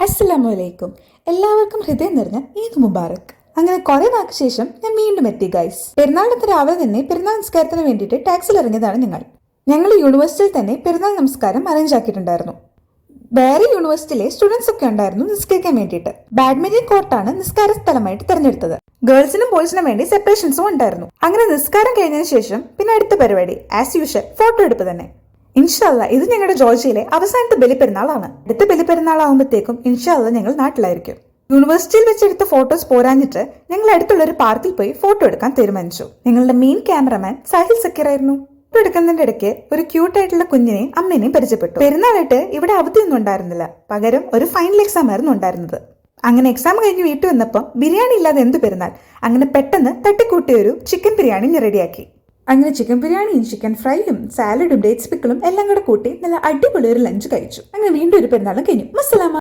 അസ്സലാമലൈക്കും. എല്ലാവർക്കും ഹൃദയം നിറഞ്ഞ ഈദ് മുബാറക്. അങ്ങനെ കുറെ നാൾക്ക് ശേഷം ഞാൻ വീണ്ടും എത്തി ഗൈസ്. പെരുന്നാളിന്റെ രാവിലെ തന്നെ പെരുന്നാൾ നമസ്കാരത്തിന് വേണ്ടിയിട്ട് ടാക്സിൽ ഇറങ്ങിയതാണ് ഞങ്ങൾ യൂണിവേഴ്സിറ്റിയിൽ തന്നെ പെരുന്നാൾ നമസ്കാരം അറേഞ്ച് ആക്കിയിട്ടുണ്ടായിരുന്നു. വേറെ യൂണിവേഴ്സിറ്റിയിലെ സ്റ്റുഡൻസ് ഒക്കെ ഉണ്ടായിരുന്നു നിസ്കരിക്കാൻ വേണ്ടിയിട്ട്. ബാഡ്മിന്റൺ കോർട്ടാണ് നിസ്കാര സ്ഥലമായിട്ട് തിരഞ്ഞെടുത്തത്. ഗേൾസിനും ബോയ്സിനും വേണ്ടി സെപ്പറേഷൻസും ഉണ്ടായിരുന്നു. അങ്ങനെ നിസ്കാരം കഴിഞ്ഞതിന് ശേഷം പിന്നെ അടുത്ത പരിപാടി ആസ് യൂഷ്വൽ ഫോട്ടോ എടുപ്പ് തന്നെ. ഇൻഷാല്ല ഇത് ഞങ്ങളുടെ ജോർജിയയിലെ അവസാനത്തെ ബലിപ്പെരുന്നാളാണ്. അടുത്ത ബലിപ്പെരുന്നാളാകുമ്പോഴത്തേക്കും ഇൻഷാല്ല ഞങ്ങൾ നാട്ടിലായിരിക്കും. യൂണിവേഴ്സിറ്റിയിൽ വെച്ചെടുത്ത ഫോട്ടോസ് പോരാഞ്ഞിട്ട് ഞങ്ങൾ അടുത്തുള്ള ഒരു പാർക്കിൽ പോയി ഫോട്ടോ എടുക്കാൻ തീരുമാനിച്ചു. ഞങ്ങളുടെ മെയിൻ ക്യാമറമാൻ സാഹിൽ സക്കീർ ആയിരുന്നു. ഫോട്ടോ എടുക്കുന്നതിന്റെ ഇടയ്ക്ക് ഒരു ക്യൂട്ടായിട്ടുള്ള കുഞ്ഞിനെയും അമ്മേനെയും പരിചയപ്പെട്ടു. പെരുന്നാളായിട്ട് ഇവിടെ അവധിയൊന്നും ഉണ്ടായിരുന്നില്ല, പകരം ഒരു ഫൈനൽ എക്സാം ആയിരുന്നു ഉണ്ടായിരുന്നത്. അങ്ങനെ എക്സാം കഴിഞ്ഞ് വീട്ടിൽ വന്നപ്പോൾ ബിരിയാണി ഇല്ലാതെ എന്ത് പെരുന്നാൾ, അങ്ങനെ പെട്ടെന്ന് തട്ടിക്കൂട്ടിയ ഒരു ചിക്കൻ ബിരിയാണി റെഡിയാക്കി. അങ്ങനെ ചിക്കൻ ബിരിയാണിയും ചിക്കൻ ഫ്രൈയും സാലഡും ഡേറ്റ്സ് പിക്കിളും എല്ലാം കൂടെ കൂട്ടി നല്ല അടിപൊളി ഒരു ലഞ്ച് കഴിച്ചു. അങ്ങനെ വീണ്ടും ഒരു പെരുന്നാളും കഴിഞ്ഞു. അസ്സലാമ.